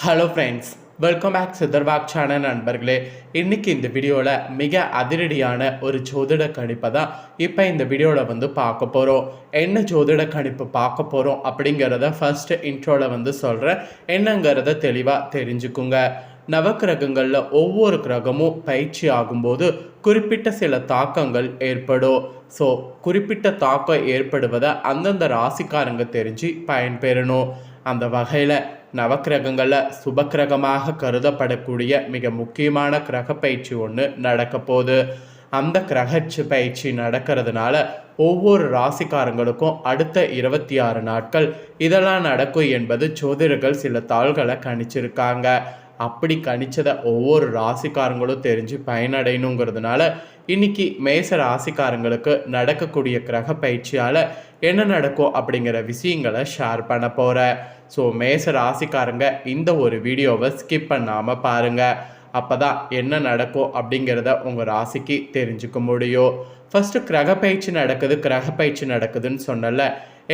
Hello friends, welcome back சித்தர்பாக் channel நண்பர்களே. இன்றைக்கி இந்த வீடியோவில் மிக அதிரடியான ஒரு ஜோதிட கணிப்பை தான் இப்போ இந்த வீடியோவில் பார்க்க போகிறோம். என்ன ஜோதிட கணிப்பு பார்க்க போகிறோம் அப்படிங்கிறத ஃபர்ஸ்ட் இன்ட்ரோவில் சொல்கிறேன். என்னங்கிறத தெளிவாக தெரிஞ்சுக்குங்க. நவக்கிரகங்களில் ஒவ்வொரு கிரகமும் பயிற்சி ஆகும்போது குறிப்பிட்ட சில தாக்கங்கள் ஏற்படும். ஸோ குறிப்பிட்ட தாக்கம் ஏற்படுவதை அந்தந்த ராசிக்காரங்க தெரிஞ்சு பயன்பெறணும். அந்த வகையில் நவக்கிரகங்களில் சுபக்கிரகமாக கருதப்படக்கூடிய மிக முக்கியமான கிரக பயிற்சி ஒன்று நடக்க போகுது. அந்த கிரகச்சு பயிற்சி நடக்கிறதுனால ஒவ்வொரு ராசிக்காரங்களுக்கும் அடுத்த 26 நாட்கள் இதெல்லாம் நடக்கும் என்பது ஜோதிடர்கள் சில தாள்களை கணிச்சிருக்காங்க. அப்படி கணிச்சதை ஒவ்வொரு ராசிக்காரங்களும் தெரிஞ்சு பயனடையணுங்கிறதுனால இன்னைக்கு மேச ராசிக்காரங்களுக்கு நடக்கக்கூடிய கிரக பயிற்சியால் என்ன நடக்கும் அப்படிங்கிற விஷயங்களை ஷேர் பண்ண போகிறேன். ஸோ மேச ராசிக்காரங்க இந்த ஒரு வீடியோவை ஸ்கிப் பண்ணாமல் பாருங்கள். அப்போ தான் என்ன நடக்கும் அப்படிங்கிறத உங்கள் ராசிக்கு தெரிஞ்சுக்க முடியும். ஃபஸ்ட்டு கிரக பயிற்சி நடக்குதுன்னு சொன்னல,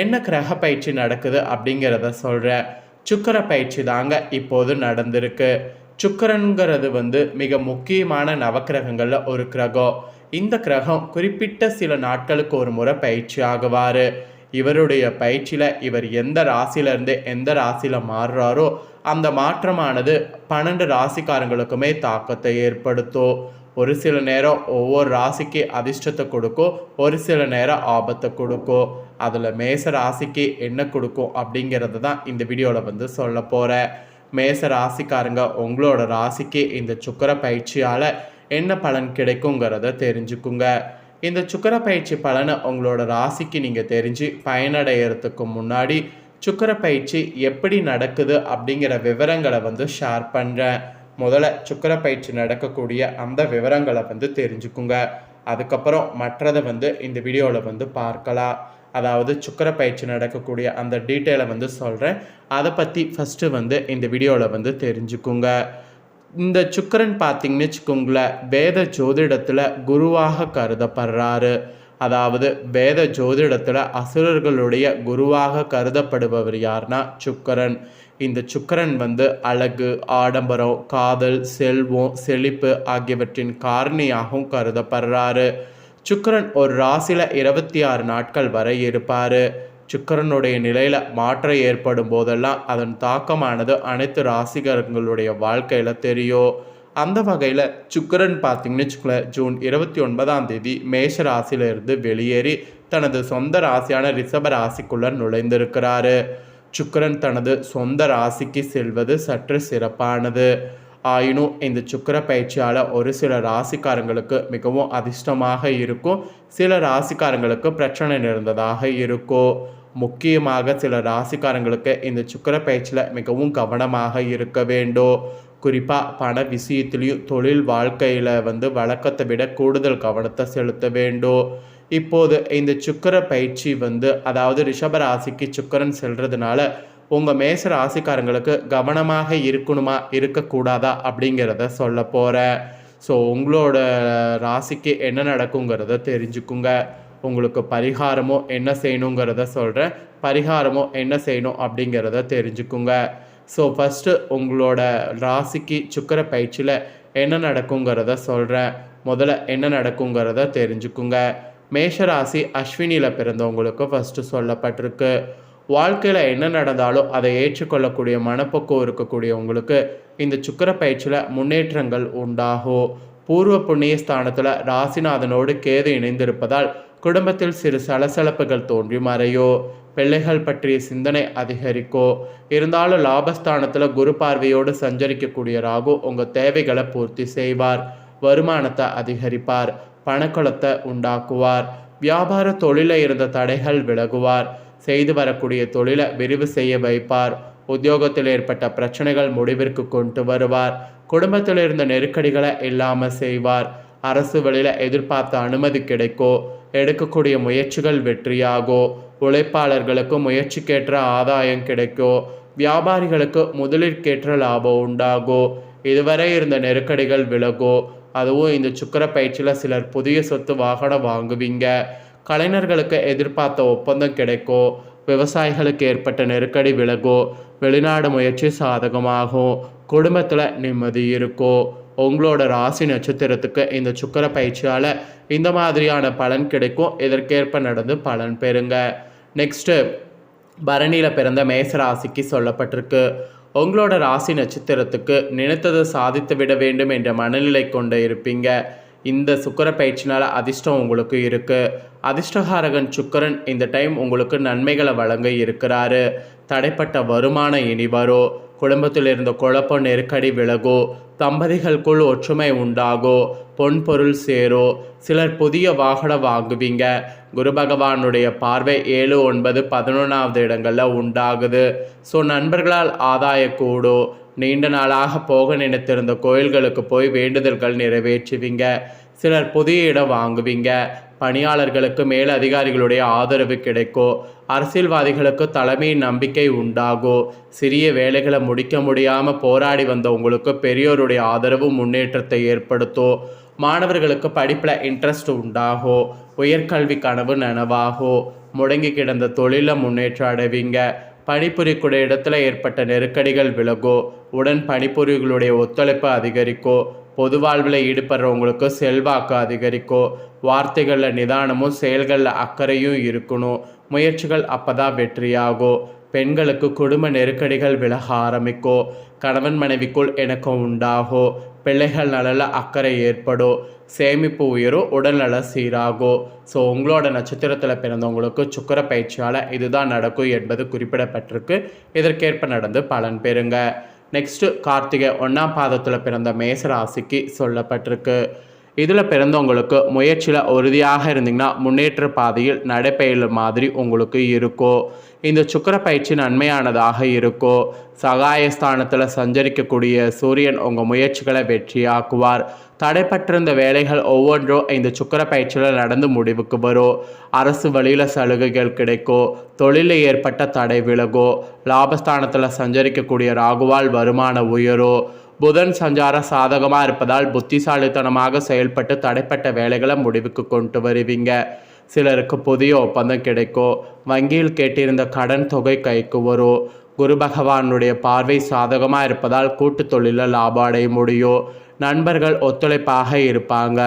என்ன கிரக பயிற்சி நடக்குது அப்படிங்கிறத சொல்கிறேன். சுக்கிர பயிற்சி தாங்க இப்போது நடந்திருக்கு. சுக்கிரன்கிறது மிக முக்கியமான நவக்கிரகங்களில் ஒரு கிரகம். இந்த கிரகம் குறிப்பிட்ட சில நாட்களுக்கு ஒரு முறை பயிற்சி ஆகுவார். இவருடைய பயிற்சியில் இவர் எந்த ராசியிலேருந்து எந்த ராசியில் மாறுறாரோ அந்த மாற்றமானது 12 ராசிக்காரங்களுக்குமே தாக்கத்தை ஏற்படுத்தும். ஒரு சில நேரம் ஒவ்வொரு ராசிக்கு அதிர்ஷ்டத்தை கொடுக்கும், ஒரு சில நேரம் ஆபத்தை கொடுக்கும். அதில் மேச ராசிக்கு என்ன கொடுக்கும் அப்படிங்கிறது தான் இந்த வீடியோவில் சொல்ல போகிறேன். மேச ராசிக்காரங்க உங்களோட ராசிக்கு இந்த சுக்கிர பயிற்சியால் என்ன பலன் கிடைக்குங்கிறத தெரிஞ்சுக்குங்க. இந்த சுக்கிர பயிற்சி பலனை உங்களோட ராசிக்கு நீங்கள் தெரிஞ்சு பயனடைகிறதுக்கு முன்னாடி சுக்கிர பயிற்சி எப்படி நடக்குது அப்படிங்கிற விவரங்களை ஷேர் பண்ணுறேன். முதல்ல சுக்கிர பயிற்சி நடக்கக்கூடிய அந்த விவரங்களை தெரிஞ்சுக்குங்க. அதுக்கப்புறம் மற்றதை இந்த வீடியோவில் பார்க்கலாம். அதாவது சுக்கிர பயிற்சி நடக்கக்கூடிய அந்த டீட்டெயிலை சொல்கிறேன். அதை பற்றி ஃபஸ்ட்டு இந்த வீடியோவில் தெரிஞ்சுக்குங்க. இந்த சுக்கிரன் பார்த்திங்கன்னு வச்சுக்கோங்களேன், வேத ஜோதிடத்தில் குருவாக கருதப்படுறாரு. அதாவது வேத ஜோதிடத்தில் அசுரர்களுடைய குருவாக கருதப்படுபவர் யார்னா சுக்கிரன். இந்த சுக்கிரன் அழகு, ஆடம்பரம், காதல், செல்வம், செழிப்பு ஆகியவற்றின் காரணியாகவும் கருதப்படுறாரு. சுக்கிரன் ஒரு ராசியில் 26 நாட்கள் வரை இருப்பார். சுக்கிரனுடைய நிலையில் மாற்றம் ஏற்படும் போதெல்லாம் அதன் தாக்கமானது அனைத்து ராசிகர்களுடைய வாழ்க்கையில் தெரியும். அந்த வகையில் சுக்கிரன் பார்த்திங்கன்னு வச்சுக்கோங்களேன், ஜூன் 29 மேஷ ராசியிலிருந்து வெளியேறி தனது சொந்த ராசியான ரிஷப ராசிக்குள்ளே நுழைந்திருக்கிறாரு. சுக்கிரன் தனது சொந்த ராசிக்கு செல்வது சற்று சிறப்பானது. ஆயினும் இந்த சுக்கிர பயிற்சியால் ஒரு சில ராசிக்காரங்களுக்கு மிகவும் அதிர்ஷ்டமாக இருக்கும், சில ராசிக்காரங்களுக்கு பிரச்சனை நிறைந்ததாக இருக்கும். முக்கியமாக சில ராசிக்காரங்களுக்கு இந்த சுக்கிர பயிற்சியில் மிகவும் கவனமாக இருக்க வேண்டும். குறிப்பாக பண விஷயத்திலையும் தொழில் வாழ்க்கையில் வழக்கத்தை விட கூடுதல் கவனத்தை செலுத்த வேண்டும். இப்போது இந்த சுக்கிர பயிற்சி அதாவது ரிஷப ராசிக்கு சுக்கிரன் செல்றதுனால உங்கள் மேச ராசிக்காரங்களுக்கு கவனமாக இருக்கணுமா இருக்கக்கூடாதா அப்படிங்கிறத சொல்ல போகிறேன். ஸோ உங்களோட ராசிக்கு என்ன நடக்குங்கிறத தெரிஞ்சுக்குங்க. உங்களுக்கு பரிகாரமோ என்ன செய்யணுங்கிறத சொல்கிறேன். பரிகாரமோ என்ன செய்யணும் அப்படிங்கிறத தெரிஞ்சுக்குங்க. ஸோ ஃபஸ்ட்டு உங்களோட ராசிக்கு சுக்கிர பயிற்சியில் என்ன நடக்குங்கிறத சொல்கிறேன். முதல்ல என்ன நடக்குங்கிறத தெரிஞ்சுக்குங்க. மேஷராசி அஸ்வினியில் பிறந்தவங்களுக்கு ஃபஸ்ட்டு சொல்லப்பட்டிருக்கு. வாழ்க்கையில் என்ன நடந்தாலும் அதை ஏற்றுக்கொள்ளக்கூடிய மனப்பக்குவம் இருக்கக்கூடியவங்களுக்கு இந்த சுக்கிர பயிற்சியில் முன்னேற்றங்கள் உண்டாகும். பூர்வ புண்ணிய ஸ்தானத்தில் ராசிநாதனோடு கேது இணைந்திருப்பதால் குடும்பத்தில் சிறு சலசலப்புகள் தோன்றி மறையோ. பிள்ளைகள் பற்றிய சிந்தனை அதிகரிக்கோ. இருந்தாலும் லாபஸ்தானத்தில் குரு பார்வையோடு சஞ்சரிக்கக்கூடிய ராகு உங்கள் தேவைகளை பூர்த்தி செய்வார். வருமானத்தை அதிகரிப்பார். பணக்கொலத்தை உண்டாக்குவார். வியாபார தொழிலில் இருந்த தடைகள் விலகுவார். செய்து வரக்கூடிய தொழிலை விரிவு செய்ய வைப்பார். உத்தியோகத்தில் ஏற்பட்ட பிரச்சனைகள் முடிவிற்கு கொண்டு வருவார். குடும்பத்தில் இருந்த நெருக்கடிகளை இல்லாமல் செய்வார். அரசு வழியில் எதிர்பார்த்த அனுமதி கிடைக்கோ. எடுக்கக்கூடிய முயற்சிகள் வெற்றியாகோ. உழைப்பாளர்களுக்கு முயற்சிக்கேற்ற ஆதாயம் கிடைக்கோ. வியாபாரிகளுக்கு முதலிற்கேற்ற லாபம் உண்டாகோ. இதுவரை இருந்த நெருக்கடிகள் விலகோ. அதுவும் இந்த சுக்கிர பயிற்சியில் சிலர் புதிய சொத்து வாகனம் வாங்குவீங்க. கலைஞர்களுக்கு எதிர்பார்த்த ஒப்பந்தம் கிடைக்கோ. விவசாயிகளுக்கு ஏற்பட்ட நெருக்கடி விலகோ. வெளிநாடு முயற்சி சாதகமாகும். குடும்பத்தில் நிம்மதி இருக்கும். உங்களோட ராசி நட்சத்திரத்துக்கு இந்த சுக்கிர பயிற்சியால் இந்த மாதிரியான பலன் கிடைக்கும். இதற்கேற்ப நடந்து பலன் பெறுங்க. நெக்ஸ்ட்டு பரணியில் பிறந்த மேச ராசிக்கு சொல்லப்பட்டிருக்கு. உங்களோட ராசி நட்சத்திரத்துக்கு நினைத்ததை சாதித்து விட வேண்டும் என்ற மனநிலை கொண்டு இருப்பீங்க. இந்த சுக்கிர பயிற்சினால் அதிர்ஷ்டம் உங்களுக்கு இருக்குது. அதிர்ஷ்டகாரகன் சுக்கிரன் இந்த டைம் உங்களுக்கு நன்மைகளை வழங்க இருக்கிறாரு. தடைப்பட்ட வருமானம் இனி வரும். குடும்பத்தில் இருந்த குழப்பம் நெருக்கடி விலகும். தம்பதிகளுக்குள் ஒற்றுமை உண்டாகும். பொன் பொருள் சேரும். சிலர் புதிய வாகனம் வாங்குவீங்க. குரு பகவானுடைய பார்வை 7, 9, 11வது இடங்களில் உண்டாகுது. ஸோ நண்பர்களால் ஆதாய கூடும். நீண்ட நாளாக போக நினைத்திருந்த கோயில்களுக்கு போய் வேண்டுதல்கள் நிறைவேற்றுவீங்க. சிலர் புதிய இடம் வாங்குவீங்க. பணியாளர்களுக்கு மேல் அதிகாரிகளுடைய ஆதரவு கிடைக்கும். அரசியல்வாதிகளுக்கு தலைமையின் நம்பிக்கை உண்டாகும். சிறிய வேலைகளை முடிக்க முடியாமல் போராடி வந்த உங்களுக்கு பெரியோருடைய ஆதரவு முன்னேற்றத்தை ஏற்படுத்தும். மாணவர்களுக்கு படிப்பில் இன்ட்ரெஸ்ட் உண்டாகும். உயர்கல்வி கனவு நனவாகும். முடங்கி கிடந்த தொழிலில் முன்னேற்றம் அடைவீங்க. பணிபுரியக்கூடிய இடத்துல ஏற்பட்ட நெருக்கடிகள் விலகும். உடன் பணிபுரிகளுடைய ஒத்துழைப்பு அதிகரிக்கும். பொது வாழ்வில் ஈடுபடுறவங்களுக்கு செல்வாக்கு அதிகரிக்கும். வார்த்தைகளில் நிதானமும் செயல்களில் அக்கறையும் இருக்கணும். முயற்சிகள் அப்போ தான் வெற்றியாகும். பெண்களுக்கு குடும்ப நெருக்கடிகள் விலக ஆரம்பிக்கும். கணவன் மனைவிக்குள் இணக்கம் உண்டாகும். பிள்ளைகள் நலனில் அக்கறை ஏற்படும். சேமிப்பு உயரும். உடல்நல சீராகும். ஸோ உங்களோட நட்சத்திரத்தில் பிறந்தவங்களுக்கு சுக்கிர பயிற்சியால் இதுதான் நடக்கும் என்பது குறிப்பிடப்பட்டிருக்கு. இதற்கேற்ப நடந்து பலன் பெறுங்க. நெக்ஸ்ட்டு கார்த்திகை 1ஆம் பாதத்தில் பிறந்த மேச ராசிக்கு சொல்லப்பட்டிருக்கு. இதில் பிறந்தவங்களுக்கு முயற்சியில் உறுதியாக இருந்தீங்கன்னா முன்னேற்ற பாதையில் நடைபெயலும் மாதிரி உங்களுக்கு இருக்கும். இந்த சுக்கிர பயிற்சி நன்மையானதாக இருக்கும். சகாயஸ்தானத்தில் சஞ்சரிக்கக்கூடிய சூரியன் உங்கள் முயற்சிகளை வெற்றியாக்குவார். தடைப்பட்டிருந்த வேலைகள் ஒவ்வொன்றும் இந்த சுக்கிர பயிற்சியில் நடந்து முடிவுக்கு வரும். அரசு வழியில் சலுகைகள் கிடைக்கும். தொழிலில் ஏற்பட்ட தடை விலகும். லாபஸ்தானத்தில் சஞ்சரிக்கக்கூடிய ராகுவால் வருமானம் உயரும். புதன் சஞ்சார சாதகமாக இருப்பதால் புத்திசாலித்தனமாக செயல்பட்டு தடைப்பட்ட வேலைகளை முடிவுக்கு கொண்டு வருவீங்க. சிலருக்கு புதிய ஒப்பந்தம் கிடைக்கும். வங்கியில் கேட்டிருந்த கடன் தொகை கைக்கு வரும். குரு பகவானுடைய பார்வை சாதகமாக இருப்பதால் கூட்டு தொழிலில் லாபம் அடைய முடியும். நண்பர்கள் ஒத்துழைப்பாக இருப்பாங்க.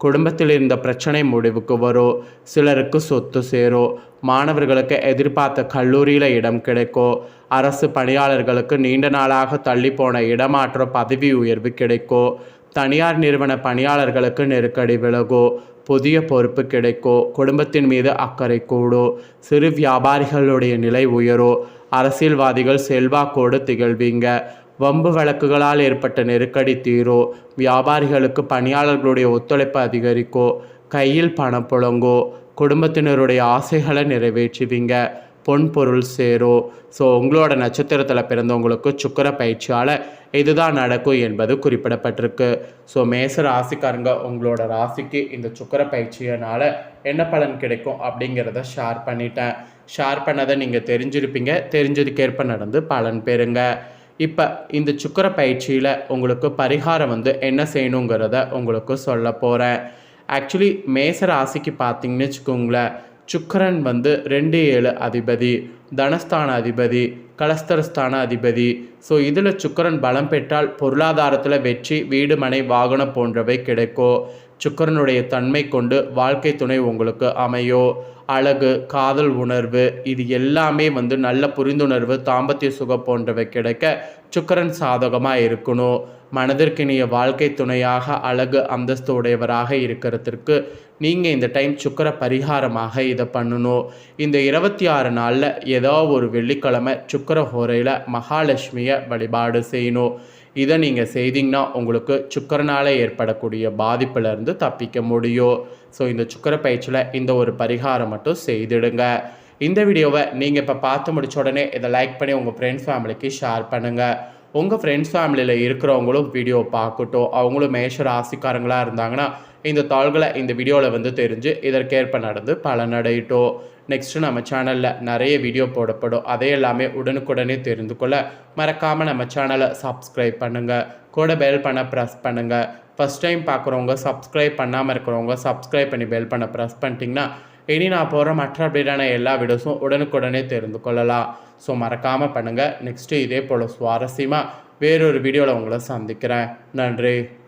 குடும்பத்தில் இருந்த பிரச்சனை முடிவுக்கு வரும். சிலருக்கு சொத்து சேரும். மாணவர்களுக்கு எதிர்பார்த்த கல்லூரியில் இடம் கிடைக்கும். அரசு பணியாளர்களுக்கு நீண்ட நாளாக தள்ளிப்போன இடமாற்ற பதவி உயர்வு கிடைக்கும். தனியார் நிறுவன பணியாளர்களுக்கு நெருக்கடி விலகும். புதிய பொறுப்பு கிடைக்கும். குடும்பத்தின் மீது அக்கறை கூடும். சிறு வியாபாரிகளுடைய நிலை உயரும். அரசியல்வாதிகள் செல்வாக்கோடு திகழ்வீங்க. வம்பு வழக்குகளால் ஏற்பட்ட நெருக்கடி தீரும். வியாபாரிகளுக்கு பணியாளர்களுடைய ஒத்துழைப்பு அதிகரிக்கும். கையில் பணம் புழங்கும். குடும்பத்தினருடைய ஆசைகளை நிறைவேற்றுவீங்க. பொன் பொருள் சேரும். ஸோ உங்களோட நட்சத்திரத்தில் பிறந்தவங்களுக்கு சுக்கிர பயிற்சியால் இதுதான் நடக்கும் என்பது குறிப்பிடப்பட்டிருக்கு. ஸோ மேச ராசிக்காரங்க உங்களோட ராசிக்கு இந்த சுக்கிர பயிற்சியினால் என்ன பலன் கிடைக்கும் அப்படிங்கிறத ஷேர் பண்ணிட்டேன். ஷேர் பண்ணதை நீங்கள் தெரிஞ்சிருப்பீங்க. தெரிஞ்சதுக்கேற்ப நடந்து பலன் பெறுங்க. இப்போ இந்த சுக்கிர பயிற்சியில் உங்களுக்கு பரிகாரம் என்ன செய்யணுங்கிறத உங்களுக்கு சொல்ல போகிறேன். ஆக்சுவலி மேச ராசிக்கு பார்த்தீங்கன்னு வச்சுக்கோங்களேன், சுக்கிரன் 2-7 அதிபதி, தனஸ்தான அதிபதி, கலஸ்தரஸ்தான அதிபதி. ஸோ இதில் சுக்கிரன் பலம் பெற்றால் பொருளாதாரத்தில் வெற்றி, வீடு மனை வாகனம் போன்றவை கிடைக்கும். சுக்கிரனுடைய தன்மை கொண்டு வாழ்க்கை துணை உங்களுக்கு அமையும். அழகு, காதல் உணர்வு, இது எல்லாமே நல்ல புரிந்துணர்வு, தாம்பத்திய சுகம் போன்றவை கிடைக்க சுக்கிரன் சாதகமாக இருக்கணும். மனதிற்கினிய வாழ்க்கை துணையாக அழகு அந்தஸ்து உடையவராக இருக்கிறதுக்கு நீங்கள் இந்த டைம் சுக்கிர பரிகாரமாக இதை பண்ணணும். இந்த 26 நாளில் ஏதோ ஒரு வெள்ளிக்கிழமை சுக்கிர ஹோரையில் மகாலட்சுமியை வழிபாடு செய்யணும். இதை நீங்கள் செய்தீங்கன்னா உங்களுக்கு சுக்கிரனால் ஏற்படக்கூடிய பாதிப்பிலிருந்து தப்பிக்க முடியும். ஸோ இந்த சுக்கிர பயிற்சியில் இந்த ஒரு பரிகாரம் மட்டும் செய்திடுங்க. இந்த வீடியோவை நீங்கள் இப்போ பார்த்து முடிச்ச உடனே இதை லைக் பண்ணி உங்கள் ஃப்ரெண்ட்ஸ் ஃபேமிலிக்கு ஷேர் பண்ணுங்கள். உங்கள் ஃப்ரெண்ட்ஸ் ஃபேமிலியில் இருக்கிறவங்களும் வீடியோ பார்க்கட்டும். அவங்களும் மேஷ ராசிக்காரங்களாக இருந்தாங்கன்னா இந்த தாள்களை இந்த வீடியோவில் தெரிஞ்சு இதற்கேற்ப நடந்து பலனடையட்டும். நெக்ஸ்ட்டு நம்ம சேனலில் நிறைய வீடியோ போடப்படும். அதே எல்லாமே உடனுக்குடனே தெரிந்து கொள்ள மறக்காமல் நம்ம சேனலை சப்ஸ்கிரைப் பண்ணுங்கள். கூட பெல் பண்ண ப்ரெஸ் பண்ணுங்கள். ஃபஸ்ட் டைம் பார்க்குறவங்க, சப்ஸ்கிரைப் பண்ணாமல் இருக்கிறவங்க சப்ஸ்கிரைப் பண்ணி பெல் பண்ண ப்ரெஸ் பண்ணிட்டீங்கன்னா இனி நான் போகிற மற்ற அப்டேட்டான எல்லா வீடியோஸும் உடனுக்குடனே தெரிந்து கொள்ளலாம். ஸோ மறக்காமல் பண்ணுங்கள். நெக்ஸ்ட்டு இதே போல் சுவாரஸ்யமாக வேறொரு வீடியோவில் உங்களை சந்திக்கிறேன். நன்றி.